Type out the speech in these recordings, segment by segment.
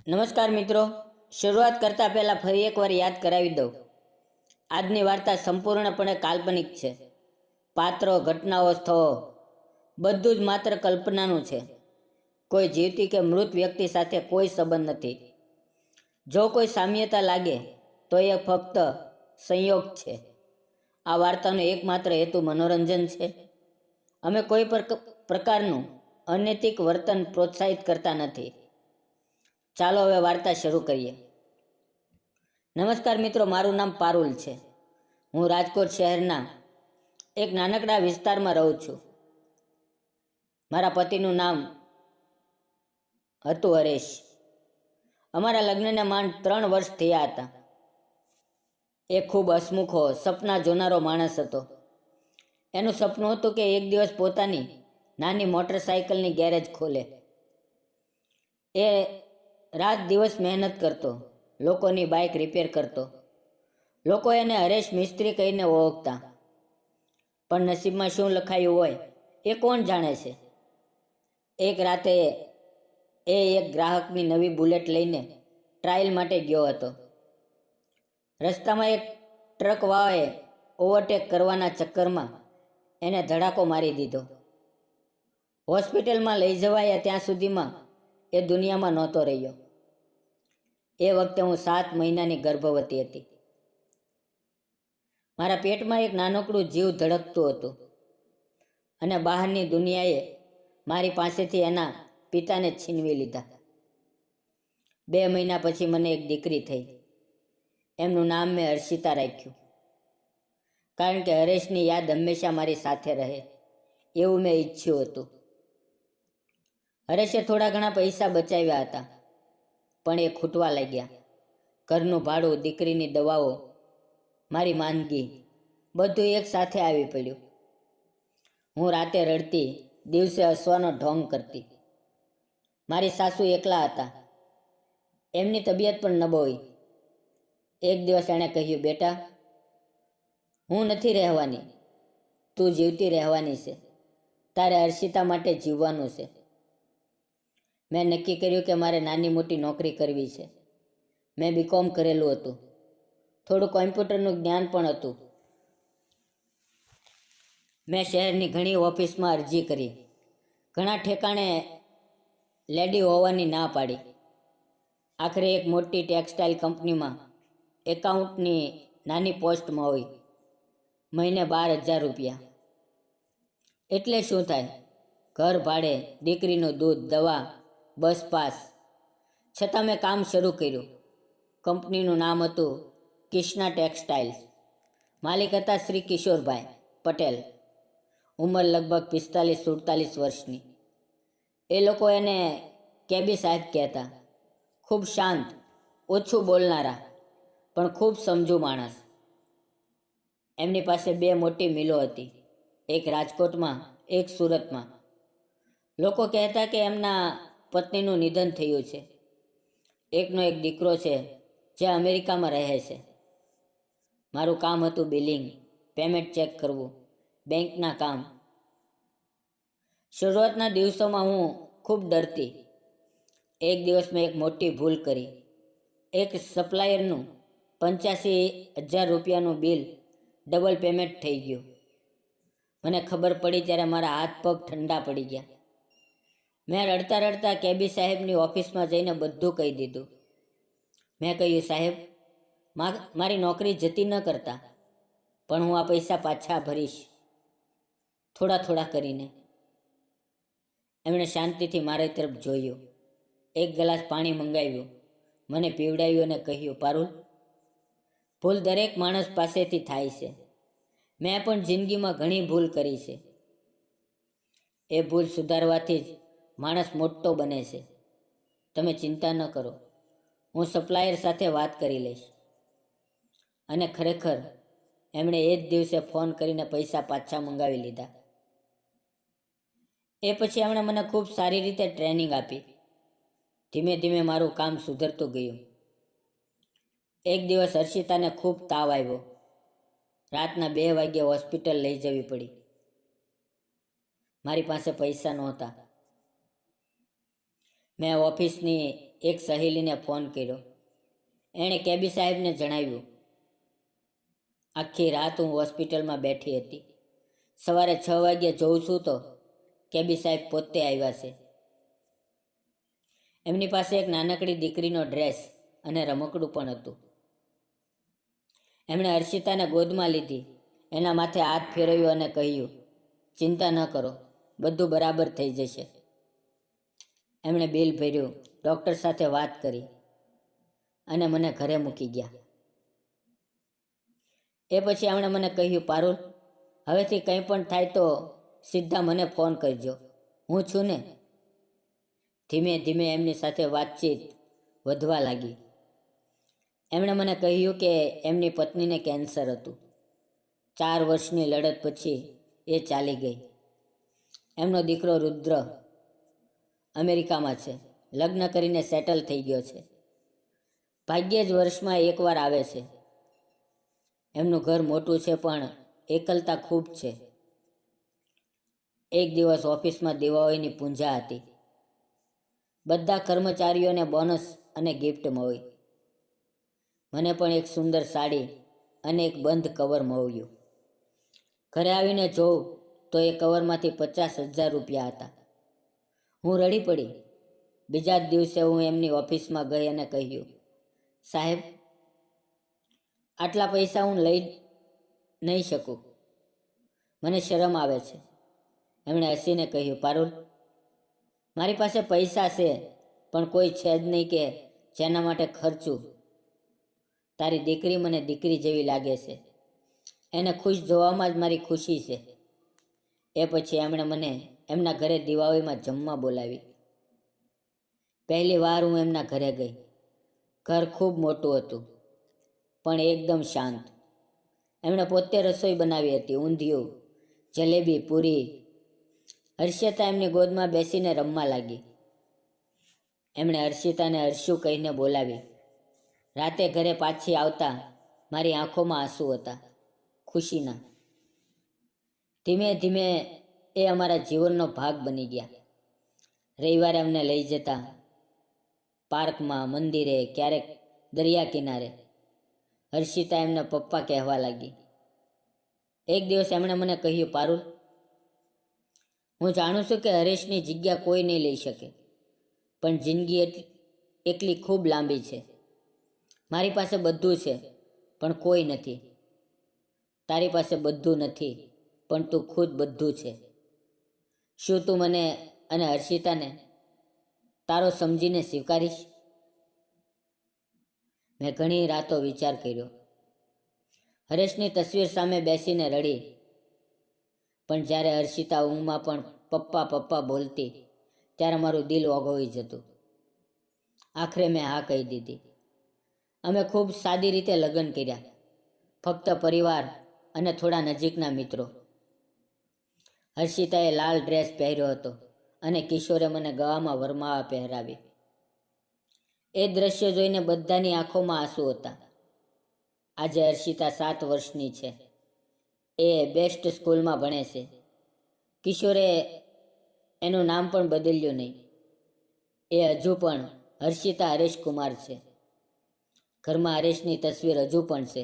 નમસ્કાર મિત્રો, શરૂઆત કરતાં પહેલાં ફરી એકવાર યાદ કરાવી દઉં. આજની વાર્તા સંપૂર્ણપણે કાલ્પનિક છે. પાત્રો, ઘટનાઓ, સ્થળો બધું જ માત્ર કલ્પનાનું છે. કોઈ જીવતી કે મૃત વ્યક્તિ સાથે કોઈ સંબંધ નથી. જો કોઈ સામ્યતા લાગે તો એ ફક્ત સંયોગ છે. આ વાર્તાનો એકમાત્ર હેતુ મનોરંજન છે. અમે કોઈ પ્રકારનું અનૈતિક વર્તન પ્રોત્સાહિત કરતા નથી. ચાલો હવે વાર્તા શરૂ કરીએ. નમસ્કાર મિત્રો, મારું નામ પારુલ છે. હું રાજકોટ શહેરના એક નાનકડા વિસ્તારમાં રહું છું. મારા પતિનું નામ હતું હરેશ. અમારા લગ્નને માંડ 3 વર્ષ થયા હતા. એ ખૂબ હસમુખો, સપના જોનારો માણસ હતો. એનું સપનું હતું કે એક દિવસ પોતાની નાની મોટરસાઇકલની ગેરેજ ખોલે. એ રાત દિવસ મહેનત કરતો, લોકોની બાઇક રિપેર કરતો. લોકો એને હરેશ મિસ્ત્રી કહીને ઓળખતા. પણ નસીબમાં શું લખાયું હોય એ કોણ જાણે છે. એક રાતે એ એક ગ્રાહકની નવી બુલેટ લઈને ટ્રાયલ માટે ગયો હતો. રસ્તામાં એક ટ્રકવાળાએ ઓવરટેક કરવાના ચક્કરમાં એને ધડાકો મારી દીધો. હોસ્પિટલમાં લઈ જવાયા ત્યાં સુધીમાં એ દુનિયામાં નહોતો રહ્યો. એ વખતે હું 7 મહિનાની ગર્ભવતી હતી. મારા પેટમાં એક નાનકડું જીવ ધડકતું હતું અને બહારની દુનિયાએ મારી પાસેથી એના પિતાને છીનવી લીધા. 2 મહિના પછી મને એક દીકરી થઈ. એમનું નામ મેં હર્ષિતા રાખ્યું, કારણ કે હરેશની યાદ હંમેશા મારી સાથે રહે એવું મેં ઈચ્છ્યું હતું. હરેશે થોડા ઘણા પૈસા બચાવ્યા હતા, પણ એ ખૂટવા લાગ્યા. ઘરનું ભાડું, દીકરીની દવાઓ, મારી માંદગી બધું એક સાથે આવી પડ્યું. હું રાતે રડતી, દિવસે હસવાનો ઢોંગ કરતી. મારી સાસુ એકલા હતા. એમની તબિયત પણ નબળી. એક દિવસ એણે કહ્યું, બેટા, હું નથી રહેવાની, તું જીવતી રહેવાની છે. તારે હર્ષિતા માટે જીવવાનું છે. મેં નક્કી કર્યું કે મારે નાની મોટી નોકરી કરવી છે. મેં BCom કરેલું હતું. થોડું કોમ્પ્યુટરનું જ્ઞાન પણ હતું. મેં શહેરની ઘણી ઓફિસમાં અરજી કરી. ઘણા ઠેકાણે લેડી હોવાની ના પાડી. આખરે એક મોટી ટેક્સટાઇલ કંપનીમાં એકાઉન્ટની નાની પોસ્ટમાં હોય. મહિને 12,000 રૂપિયા. એટલે શું થાય? ઘર ભાડે, દીકરીનું દૂધ, દવા, બસ પાસ. છતાં મેં કામ શરૂ કર્યું. કંપનીનું નામ હતું કિષ્ના ટેક્સટાઇલ્સ. માલિક હતા શ્રી કિશોરભાઈ પટેલ. ઉંમર લગભગ 45-47 વર્ષની. એ લોકો એને કેબી સાહેબ કહેતા. ખૂબ શાંત, ઓછું બોલનારા, પણ ખૂબ સમજુ માણસ. એમની પાસે 2 મોટી મિલો હતી, એક રાજકોટમાં, એક સુરતમાં. લોકો કહેતા કે એમના પત્નીનું નિધન થયું છે. એકનો એક દીકરો છે જે અમેરિકામાં રહે છે. મારું કામ હતું બિલિંગ, પેમેન્ટ ચેક કરવું, બેંકના કામ. શરૂઆતના દિવસોમાં હું ખૂબ ડરતી. એક દિવસ મેં એક મોટી ભૂલ કરી. એક સપ્લાયરનું 85,000 રૂપિયાનું બિલ ડબલ પેમેન્ટ થઈ ગયું. મને ખબર પડી ત્યારે મારા હાથ પગ ઠંડા પડી ગયા. મેં રડતા રડતા કેબી સાહેબની ઓફિસમાં જઈને બધું કહી દીધું. મેં કહ્યું, સાહેબ, મારી નોકરી જતી ન કરતા, પણ હું આ પૈસા પાછા ભરીશ, થોડા થોડા કરીને. એમણે શાંતિથી મારી તરફ જોયું, એક ગ્લાસ પાણી મંગાવ્યું, મને પીવડાવ્યું અને કહ્યું, પારુલ, ભૂલ દરેક માણસ પાસેથી થાય છે. મેં પણ જિંદગીમાં ઘણી ભૂલ કરી છે. એ ભૂલ સુધારવાથી જ માણસ મોટો બને છે. તમે ચિંતા ન કરો, હું સપ્લાયર સાથે વાત કરી લઈશ. અને ખરેખર એમણે એ જ દિવસે ફોન કરીને પૈસા પાછા મંગાવી લીધા. એ પછી એમણે મને ખૂબ સારી રીતે ટ્રેનિંગ આપી. ધીમે ધીમે મારું કામ સુધરતું ગયું. એક દિવસ હર્ષિતાને ખૂબ તાવ આવ્યો. રાતના 2 વાગ્યે હોસ્પિટલ લઈ જવી પડી. મારી પાસે પૈસા નહોતા. મેં ઓફિસની એક સહેલીને ફોન કર્યો. એણે કેબી સાહેબને જણાવ્યું, આખી રાત હું હોસ્પિટલમાં બેઠી હતી. સવારે 6 વાગ્યે જોઉં છું તો કેબી સાહેબ પોતે આવ્યા છે. એમની પાસે એક નાનકડી દીકરીનો ડ્રેસ અને રમકડું પણ હતું. એમણે હર્ષિતાને ગોદમાં લીધી, એના માથે હાથ ફેરવ્યો અને કહ્યું, ચિંતા ન કરો, બધું બરાબર થઈ જશે. એમણે બિલ ભર્યું, ડૉક્ટર સાથે વાત કરી અને મને ઘરે મૂકી ગયા. એ પછી એમણે મને કહ્યું, પારુલ, હવેથી કંઈ પણ થાય તો સીધા મને ફોન કરજો, હું છું ને. ધીમે ધીમે એમની સાથે વાતચીત વધવા લાગી. એમણે મને કહ્યું કે એમની પત્નીને કેન્સર હતું. 4 વર્ષની લડત પછી એ ચાલી ગઈ. એમનો દીકરો રુદ્ર અમેરિકામાં છે, લગ્ન કરીને સેટલ થઈ ગયો છે. ભાગ્યે જ વર્ષમાં એકવાર આવે છે. એમનું ઘર મોટું છે પણ એકલતા ખૂબ છે. એક દિવસ ઓફિસમાં દિવાળીની પૂજા હતી. બધા કર્મચારીઓને બોનસ અને ગિફ્ટ મળી. મને પણ એક સુંદર સાડી અને એક બંધ કવર મળ્યું. ઘરે આવીને જોઉં તો એ કવરમાંથી 50,000 રૂપિયા હતા. હું રડી પડી. બીજા જ દિવસે હું એમની ઓફિસમાં ગઈ અને કહ્યું, સાહેબ, આટલા પૈસા હું લઈ નહીં શકું, મને શરમ આવે છે. એમણે હસીને કહ્યું, પારુલ, મારી પાસે પૈસા છે પણ કોઈ છે જ નહીં કે જેના માટે ખર્ચું. તારી દીકરી મને દીકરી જેવી લાગે છે. એને ખુશ જોવામાં જ મારી ખુશી છે. એ પછી એમણે મને એમના ઘરે દિવાળીમાં જમવા બોલાવી. પહેલી વાર હું એમના ઘરે ગઈ. ઘર ખૂબ મોટું હતું પણ એકદમ શાંત. એમણે પોતે રસોઈ બનાવી હતી, ઊંધિયું, જલેબી, પૂરી. હર્ષિતા એમની ગોદમાં બેસીને રમવા લાગી. એમણે હર્ષિતાને હર્ષુ કહીને બોલાવી. રાતે ઘરે પાછી આવતા મારી આંખોમાં આંસુ હતા, ખુશીના. ધીમે ધીમે એ અમારા જીવનનો ભાગ બની ગયા. રવિવારે અમને લઈ જતા, પાર્કમાં, મંદિરે, ક્યારેક દરિયા કિનારે. હર્ષિતા એમના પપ્પા કહેવા લાગી. એક દિવસ એમણે મને કહ્યું, પારુલ, હું જાણું છું કે હરેશની જગ્યા કોઈ નહીં લઈ શકે, પણ જિંદગી એટલી ખૂબ લાંબી છે. મારી પાસે બધું છે પણ કોઈ નથી. તારી પાસે બધું નથી પણ તું ખુદ બધું છે. શું તું મને અને હર્ષિતાને તારો સમજીને સ્વીકારીશ? મેં ઘણી રાતો વિચાર કર્યો. હરેશની તસવીર સામે બેસીને રડી. પણ જ્યારે હર્ષિતા ઊંઘમાં પણ પપ્પા પપ્પા બોલતી ત્યારે મારું દિલ ઓગળી જતું. આખરે મેં હા કહી દીધી. અમે ખૂબ સાદી રીતે લગ્ન કર્યા, ફક્ત પરિવાર અને થોડા નજીકના મિત્રો. હર્ષિતાએ લાલ ડ્રેસ પહેર્યો હતો અને કિશોરે મને ગળામાં વરમાળા પહેરાવી. એ દ્રશ્ય જોઈને બધાની આંખોમાં આંસુ હતા. આજે હર્ષિતા 7 વર્ષની છે. એ બેસ્ટ સ્કૂલમાં ભણે છે. કિશોરે એનું નામ પણ બદલ્યું નહીં. એ હજુ પણ હર્ષિતા હરેશ કુમાર છે. ઘરમાં હરેશની તસવીર હજુ પણ છે.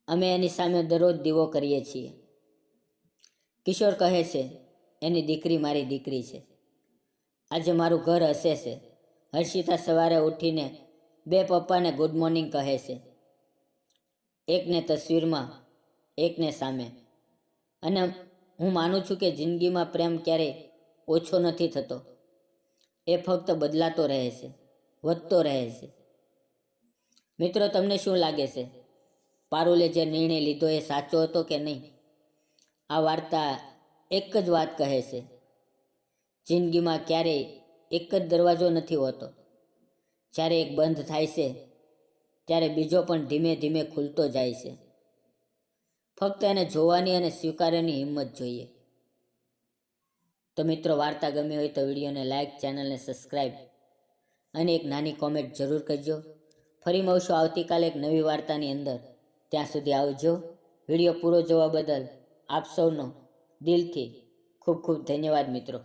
અમે એની સામે દરરોજ દીવો કરીએ છીએ. કિશોર કહે છે, એની દીકરી મારી દીકરી છે. આજે મારું ઘર હસે છે. હર્ષિતા સવારે ઉઠીને 2 પપ્પાને ગુડ મોર્નિંગ કહે છે. એકને તસવીરમાં, એકને સામે. અને હું માનું છું કે જિંદગીમાં પ્રેમ ક્યારેય ઓછો નથી થતો. એ ફક્ત બદલાતો રહે છે, વધતો રહે છે. મિત્રો, તમને શું લાગે છે? પારુલે જે નિર્ણય લીધો એ સાચો હતો કે નહીં? આ વાર્તા એક જ વાત કહે છે, જિંદગીમાં ક્યારેય એક જ દરવાજો નથી હોતો. જ્યારે એક બંધ થાય છે ત્યારે બીજો પણ ધીમે ધીમે ખુલતો જાય છે. ફક્ત એને જોવાની અને સ્વીકારવાની હિંમત જોઈએ. તો મિત્રો, વાર્તા ગમી હોય તો વિડીયોને લાઇક, ચેનલને સબસ્ક્રાઈબ અને એક નાની કોમેન્ટ જરૂર કરજો. ફરી મળશું આવતીકાલે એક નવી વાર્તાની અંદર. ત્યાં સુધી આવજો. વિડીયો પૂરો જોવા બદલ આપ સૌનો દિલથી ખૂબ ખૂબ ધન્યવાદ મિત્રો.